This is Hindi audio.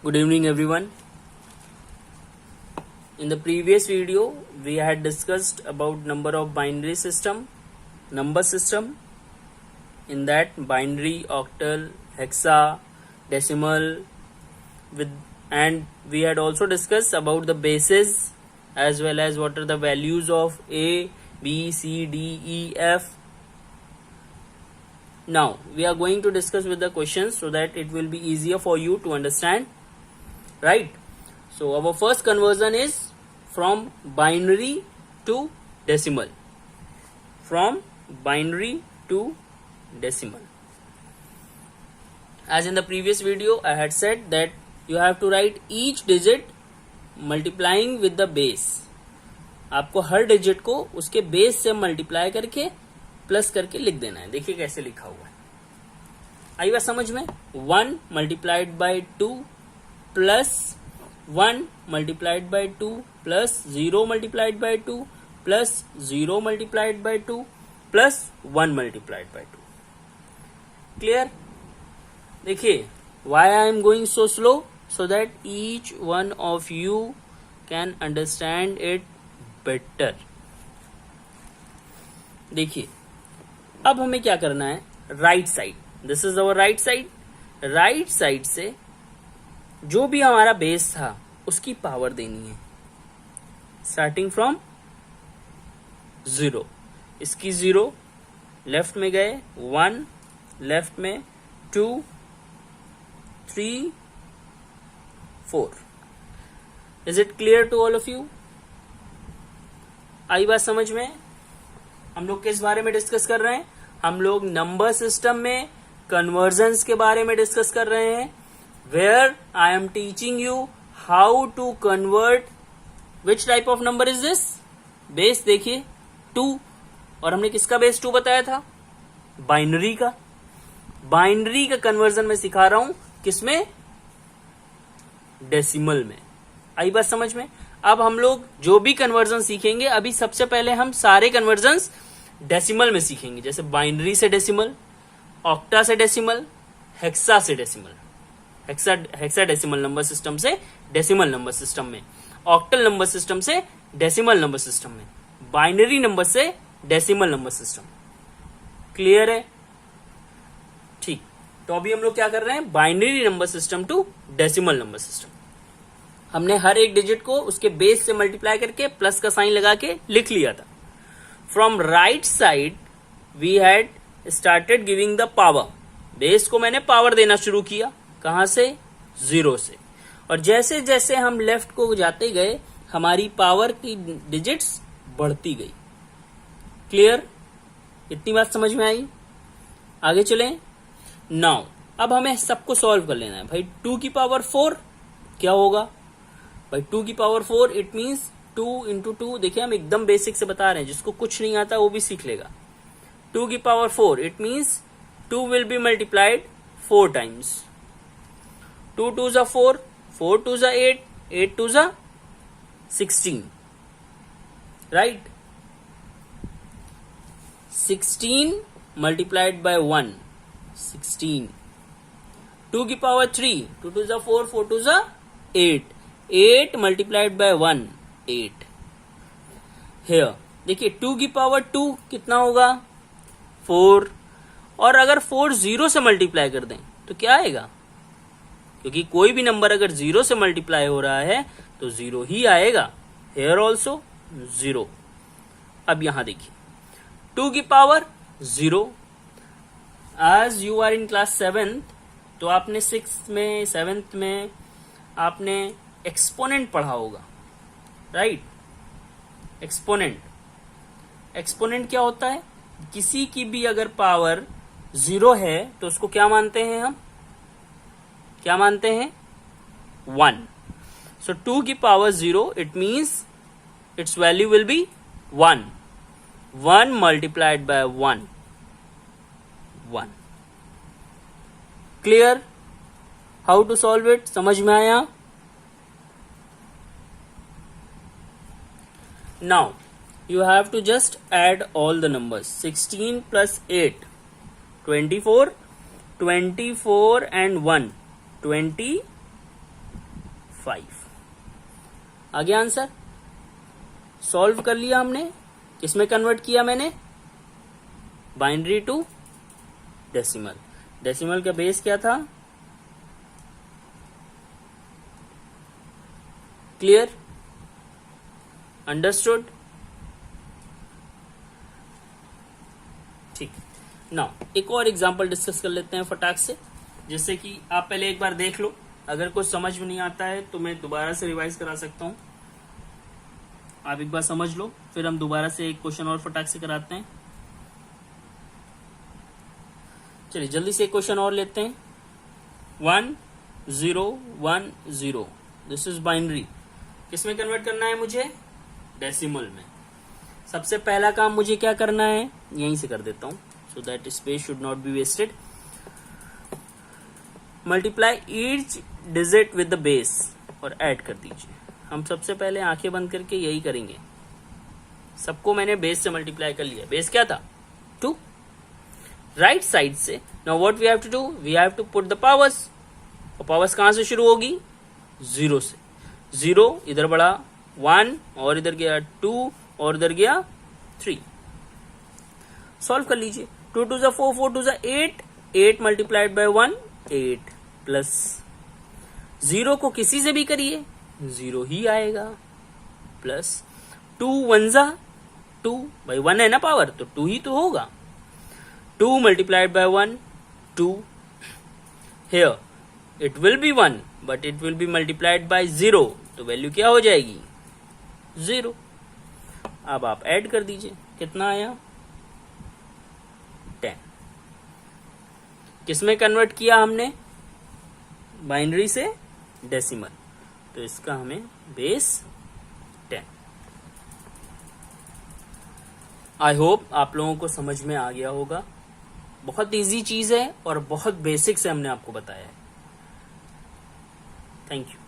Good evening everyone. In the previous video we had discussed about number of binary system, number system. In that binary, octal, hexa, decimal and we had also discussed about the bases as well as what are the values of A, B, C, D, E, F. Now we are going to discuss with the questions so that it will be easier for you to understand, right? So our first conversion is from binary to decimal. From binary to decimal. As in the previous video I had said that you have to write each digit multiplying with the base. आपको हर डिजिट को उसके बेस से मल्टीप्लाई करके प्लस करके लिख देना है. देखिए कैसे लिखा हुआ है. आई बात समझ में. 1 multiplied by 2 plus 1 multiplied by 2 plus 0 multiplied by 2 plus 0 multiplied by 2 plus 1 multiplied by 2. Clear. देखिए why I am going so slow so that each one of you can understand it better. देखिए अब हमें क्या करना है. Right side, this is our right side. Right side से जो भी हमारा बेस था उसकी पावर देनी है स्टार्टिंग फ्रॉम 0. इसकी 0 लेफ्ट में गए, 1 लेफ्ट में, 2 3 4. Is it clear to all of you. आई बात समझ में. हम लोग किस बारे में डिस्कस कर रहे हैं. हम लोग नंबर सिस्टम में कन्वर्जन्स के बारे में डिस्कस कर रहे हैं. Where I am teaching you how to convert. Which type of number is this. Base देखिए 2. और हमने किसका बेस 2 बताया था. बाइनरी का. बाइनरी का कन्वर्जन में सिखा रहा हूं किसमें. डेसिमल में. आई बात समझ में. अब हम लोग जो भी कन्वर्जन सीखेंगे, अभी सबसे पहले हम सारे कन्वर्जन्स डेसिमल में सीखेंगे. जैसे बाइनरी से डेसिमल, ऑक्टा से डेसिमल, हेक्सा से decimal. Hexa decimal number system से डेसिमल नंबर सिस्टम में, ऑक्टल नंबर सिस्टम से डेसिमल नंबर सिस्टम में, बाइनरी नंबर से डेसिमल नंबर सिस्टम. क्लियर है. ठीक. तो अभी हम लोग क्या कर रहे हैं. Binary number system to decimal number system. हमने हर एक डिजिट को उसके बेस से मल्टीप्लाई करके प्लस का साइन लगा के लिख लिया था. From right side we had started giving the power. Base को मैंने पावर देना शुरू किया. कहां से. 0 से. और जैसे जैसे हम लेफ्ट को जाते गए हमारी पावर की डिजिट्स बढ़ती गई. क्लियर. इतनी बात समझ में आई. आगे चलें. नाउ अब हमें सबको सॉल्व कर लेना है. भाई 2 की पावर 4 क्या होगा. भाई 2 की पावर 4 इट मीन्स 2 इंटू 2. देखिए हम एकदम बेसिक से बता रहे हैं, जिसको कुछ नहीं आता वो भी सीख लेगा. 2 की power 4 it means 2 will be multiplied 4 times. 2 2 जा 4, 4 2 जा 8, 8 2 जा 16. राइट. 16 multiplied by 1, 16. 2 की पावर 3, 2 2 जा 4, 4 2 जा 8, 8 मल्टीप्लाइड बाय 1, 8. हियर देखिए 2 की पावर 2 कितना होगा. 4. और अगर 4 0 से मल्टीप्लाई कर दें तो क्या आएगा. क्योंकि कोई भी नंबर अगर 0 से मल्टीप्लाई हो रहा है तो 0 ही आएगा. Here also 0. अब यहां देखिए 2 की पावर 0. आज you are in class 7th तो आपने 6th में 7th में आपने एक्सपोनेंट पढ़ा होगा. राइट. एक्सपोनेंट. एक्सपोनेंट क्या होता है. किसी की भी अगर पावर 0 है तो उसको क्या मानते हैं हम. क्या मानते हैं. 1. सो 2 की power 0 it means its value will be 1. 1 multiplied by 1, 1. Clear. How to solve it समझ में आया. Now you have to just add all the numbers. 16 plus 8 24, 24 and 1 24. 5। आगे आंसर सॉल्व कर लिया हमने, किसमें कन्वर्ट किया मैंने, बाइनरी टू डेसिमल। डेसिमल का बेस क्या था, क्लियर, अंडरस्टूड, ठीक। नाउ एक और एग्जांपल डिस्कस कर लेते हैं फटाक से, जिससे कि आप पहले एक बार देख लो, अगर कुछ समझ में नहीं आता है तो मैं दोबारा से रिवाइज करा सकता हूं। आप एक बार समझ लो, फिर हम दोबारा से एक क्वेश्चन और फटाक से कराते हैं। चलिए जल्दी से एक क्वेश्चन और लेते हैं। 1 0 1 0, दिस इज बाइनरी, किसमें कन्वर्ट करना है मुझे, डेसिमल में। सबसे पहला काम मुझे क्या करना है, यहीं से कर देता हूं so that space should not be wasted. Multiply each digit with the base और ऐड कर दीजिए। हम सबसे पहले आंखें बंद करके यही करेंगे। सबको मैंने बेस से मल्टीप्लाई कर लिया। बेस क्या था, 2। राइट साइड से now what we have to do, we have to put the powers. और पावर्स कहां से शुरू होगी, 0 से। 0 इधर बढ़ा 1 और इधर गया 2 और इधर गया 3। सॉल्व कर लीजिए। 2 2 4 4 2 8, 8 मल्टीप्लाइड बाय 1 8 प्लस 0 को किसी से भी करिए 0 ही आएगा, प्लस 2 1 2, भाई 1 है ना पावर तो 2 ही तो होगा। 2 multiplied by 1 2, here it will be 1 but it will be multiplied by 0, तो वैल्यू क्या हो जाएगी, 0। अब आप ऐड कर दीजिए, कितना आया, 10। किसमें कन्वर्ट किया हमने, बाइनरी से डेसिमल, तो इसका हमें बेस 10। आई होप आप लोगों को समझ में आ गया होगा। बहुत इजी चीज है और बहुत बेसिक से हमने आपको बताया है। Thank you.